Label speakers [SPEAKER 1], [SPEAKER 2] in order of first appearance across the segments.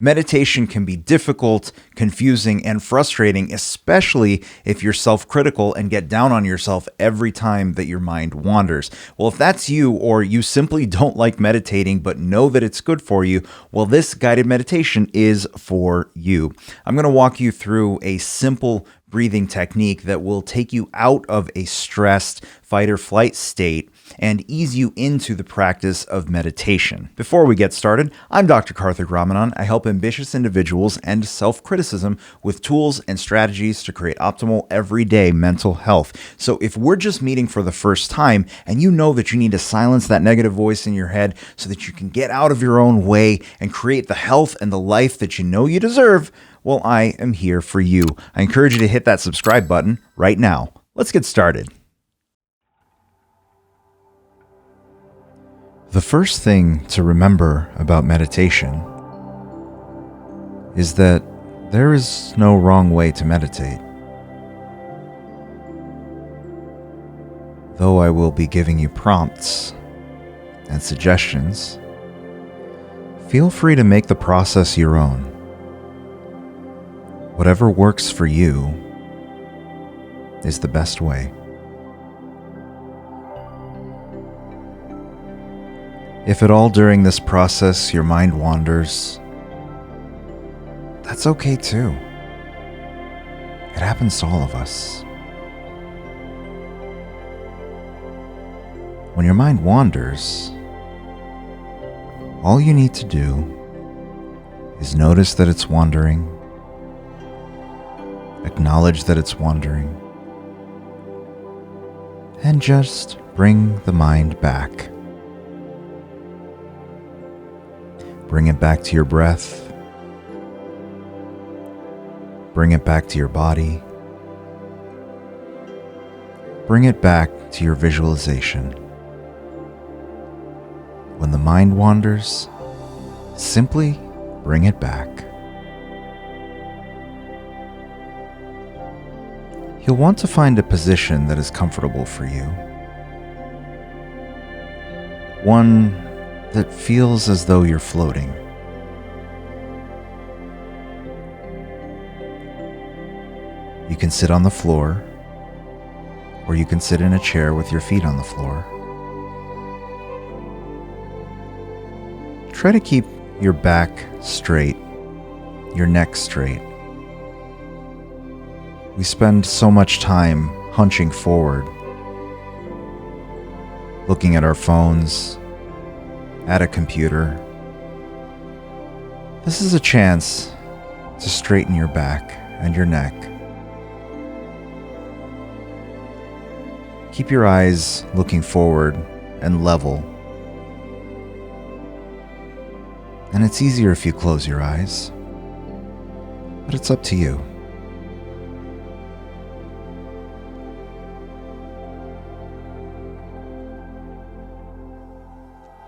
[SPEAKER 1] Meditation can be difficult, confusing, and frustrating, especially if you're self-critical and get down on yourself every time that your mind wanders. Well, if that's you, or you simply don't like meditating but know that it's good for you, well, this guided meditation is for you. I'm going to walk you through a simple breathing technique that will take you out of a stressed fight or flight state and ease you into the practice of meditation. Before we get started, I'm Dr. Karthik Ramanan. I help ambitious individuals end self-criticism with tools and strategies to create optimal everyday mental health. So if we're just meeting for the first time and you know that you need to silence that negative voice in your head so that you can get out of your own way and create the health and the life that you know you deserve, well, I am here for you. I encourage you to hit that subscribe button right now. Let's get started. The first thing to remember about meditation is that there is no wrong way to meditate. Though I will be giving you prompts and suggestions, feel free to make the process your own. Whatever works for you is the best way. If at all during this process your mind wanders, that's okay too. It happens to all of us. When your mind wanders, all you need to do is notice that it's wandering, acknowledge that it's wandering, and just bring the mind back. Bring it back to your breath. Bring it back to your body. Bring it back to your visualization. When the mind wanders, simply bring it back. You'll want to find a position that is comfortable for you. One that feels as though you're floating. You can sit on the floor, or you can sit in a chair with your feet on the floor. Try to keep your back straight, your neck straight. We spend so much time hunching forward, looking at our phones, at a computer. This is a chance to straighten your back and your neck. Keep your eyes looking forward and level. And it's easier if you close your eyes, but it's up to you.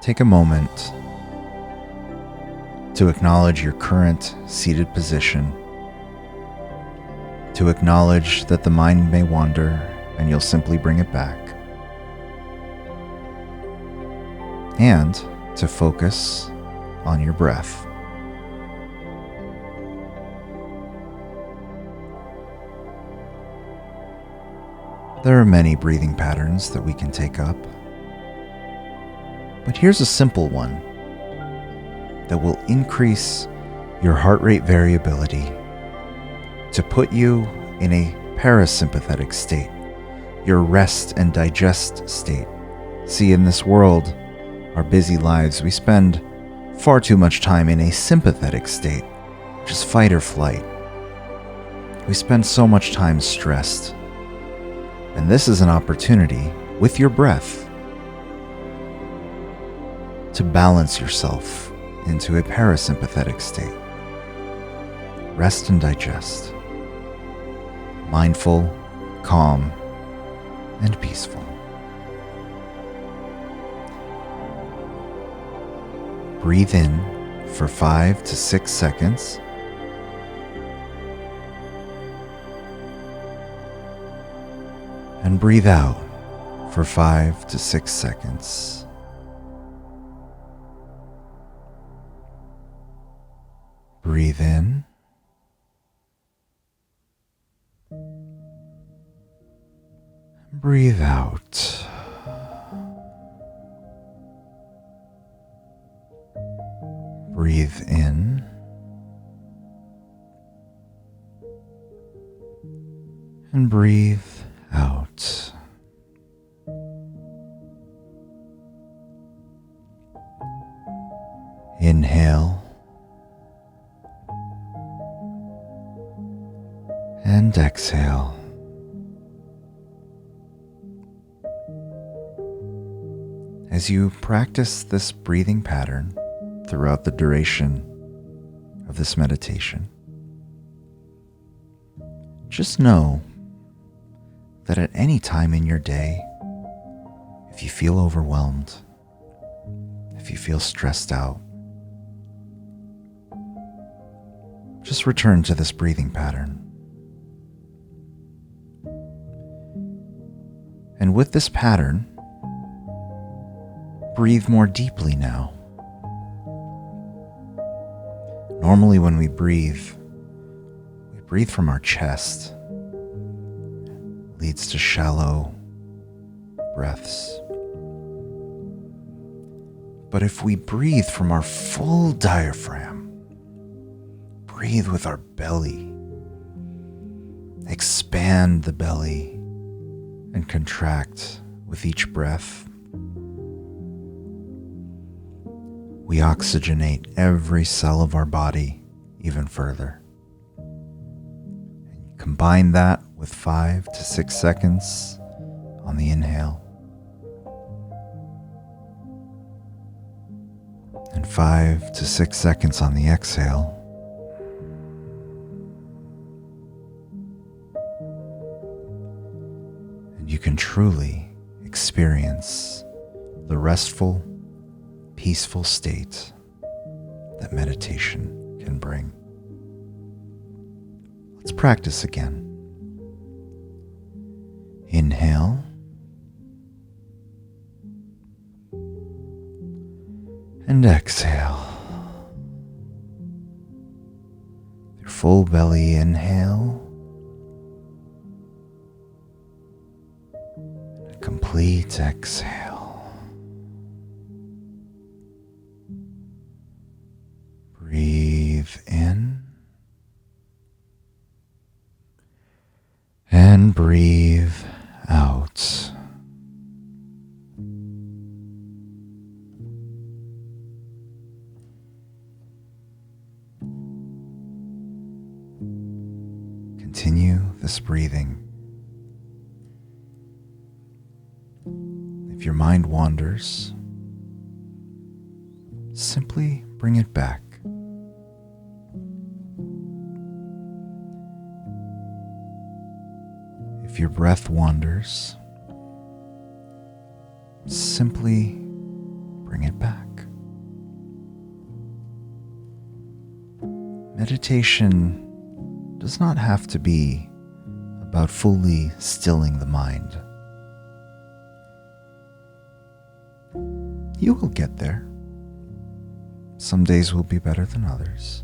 [SPEAKER 1] Take a moment to acknowledge your current seated position, to acknowledge that the mind may wander and you'll simply bring it back, and to focus on your breath. There are many breathing patterns that we can take up. But here's a simple one that will increase your heart rate variability to put you in a parasympathetic state, your rest and digest state. See, in this world, our busy lives, we spend far too much time in a sympathetic state, which is fight or flight. We spend so much time stressed. And this is an opportunity, with your breath, to balance yourself into a parasympathetic state. Rest and digest. Mindful, calm, and peaceful. Breathe in for 5 to 6 seconds. And breathe out for 5 to 6 seconds. Breathe in. Breathe out. Breathe in. And breathe out. Inhale. And exhale. As you practice this breathing pattern throughout the duration of this meditation, just know that at any time in your day, if you feel overwhelmed, if you feel stressed out, just return to this breathing pattern. And with this pattern, breathe more deeply now. Normally when we breathe from our chest. It leads to shallow breaths. But if we breathe from our full diaphragm, breathe with our belly, expand the belly and contract with each breath, we oxygenate every cell of our body even further. And you combine that with 5 to 6 seconds on the inhale and 5 to 6 seconds on the exhale. And you can truly experience the restful, peaceful state that meditation can bring. Let's practice again. Inhale. And exhale. Your full belly inhale. And a complete exhale. Breathe in and breathe out. Continue this breathing. If your mind wanders, simply bring it back. If your breath wanders, simply bring it back. Meditation does not have to be about fully stilling the mind. You will get there. Some days will be better than others.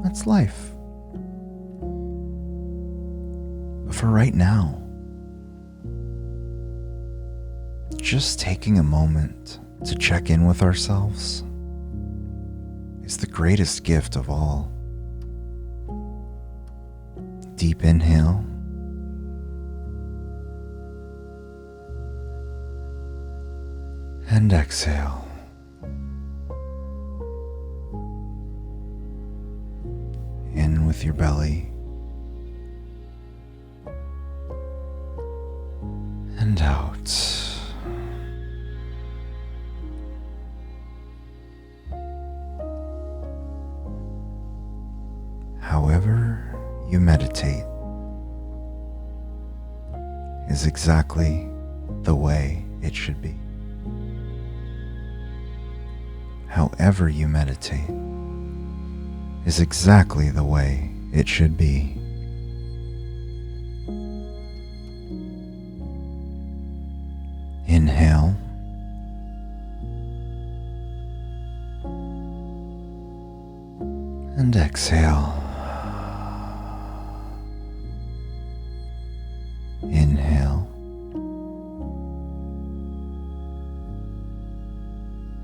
[SPEAKER 1] That's life. But for right now, just taking a moment to check in with ourselves is the greatest gift of all. Deep inhale. And exhale. In with your belly. And out. However you meditate is exactly the way it should be. However you meditate is exactly the way it should be. Inhale. and exhale. Inhale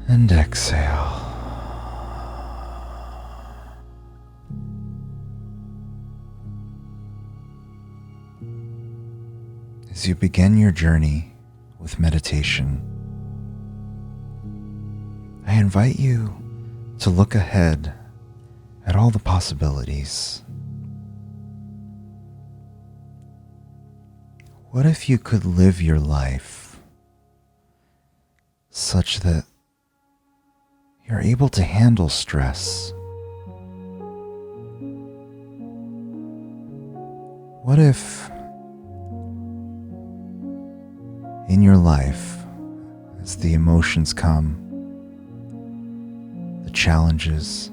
[SPEAKER 1] and exhale. As you begin your journey with meditation, I invite you to look ahead at all the possibilities. What if you could live your life such that you're able to handle stress? What if in your life, as the emotions come, the challenges,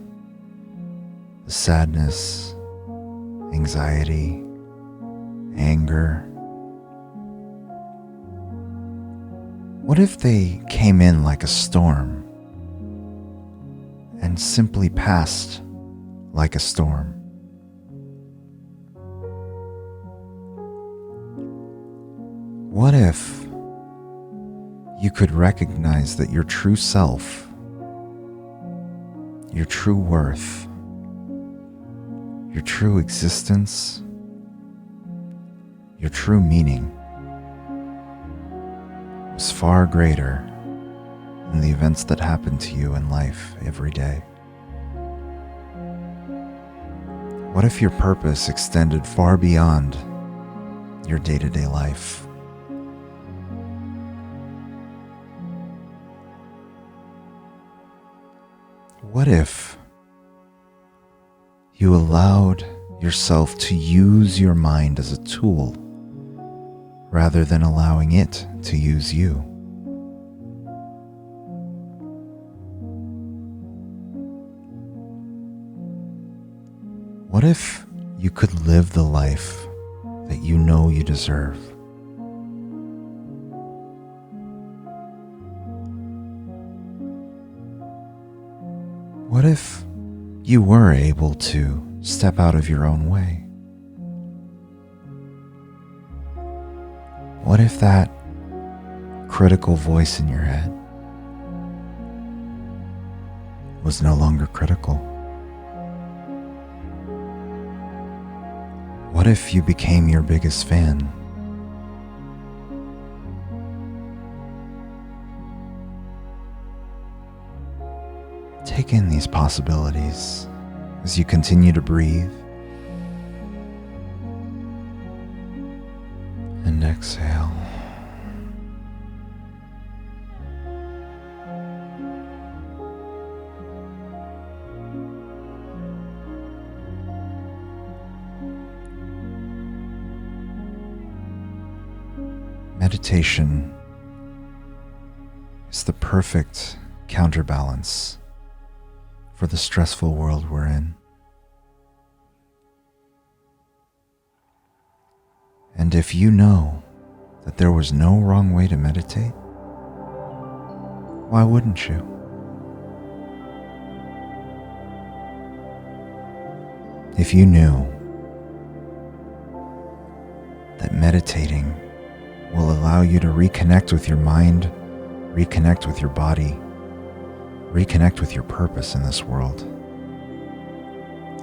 [SPEAKER 1] the sadness, anxiety, anger, what if they came in like a storm and simply passed like a storm? What if you could recognize that your true self, your true worth, your true existence, your true meaning was far greater than the events that happen to you in life every day? What if your purpose extended far beyond your day-to-day life? What if you allowed yourself to use your mind as a tool rather than allowing it to use you? What if you could live the life that you know you deserve? What if you were able to step out of your own way? What if that critical voice in your head was no longer critical? What if you became your biggest fan? Take in these possibilities as you continue to breathe and exhale. Meditation is the perfect counterbalance for the stressful world we're in. And if you know that there was no wrong way to meditate, why wouldn't you? If you knew that meditating will allow you to reconnect with your mind, reconnect with your body, reconnect with your purpose in this world,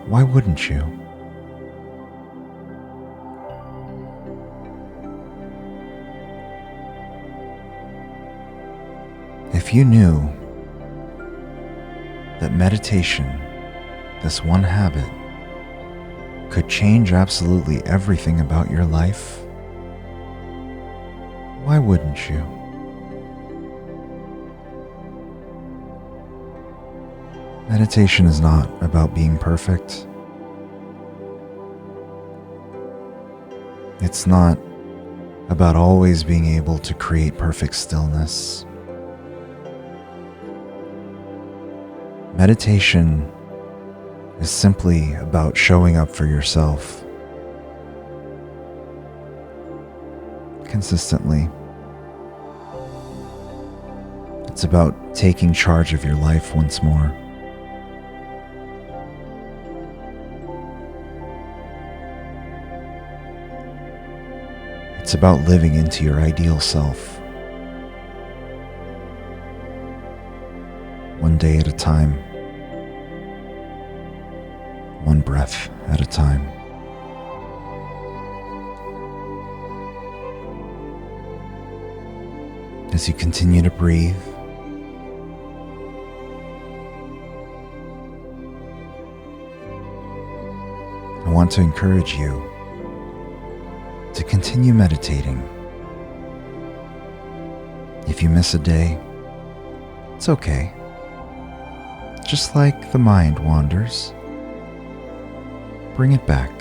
[SPEAKER 1] why wouldn't you? If you knew that meditation, this one habit, could change absolutely everything about your life, why wouldn't you? Meditation is not about being perfect. It's not about always being able to create perfect stillness. Meditation is simply about showing up for yourself consistently. It's about taking charge of your life once more. It's about living into your ideal self. One day at a time. One breath at a time. As you continue to breathe, I want to encourage you to continue meditating. If you miss a day, it's okay. Just like the mind wanders, bring it back.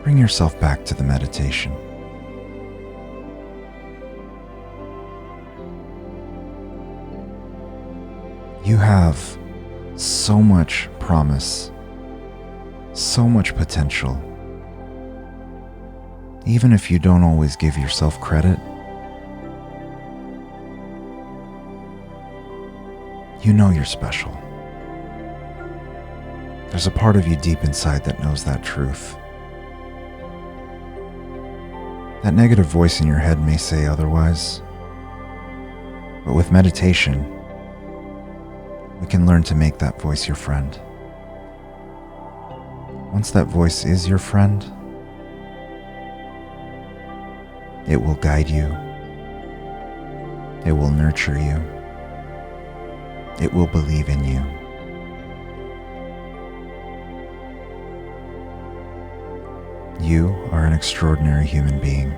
[SPEAKER 1] Bring yourself back to the meditation. You have so much promise, so much potential. Even if you don't always give yourself credit, you know you're special. There's a part of you deep inside that knows that truth. That negative voice in your head may say otherwise, but with meditation, we can learn to make that voice your friend. Once that voice is your friend, it will guide you. It will nurture you. It will believe in you. You are an extraordinary human being,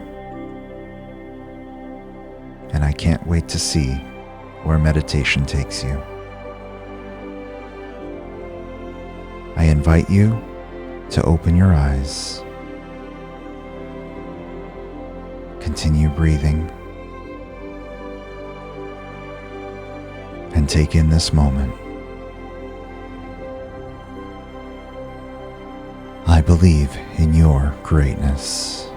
[SPEAKER 1] and I can't wait to see where meditation takes you. I invite you to open your eyes. Continue breathing and take in this moment. I believe in your greatness.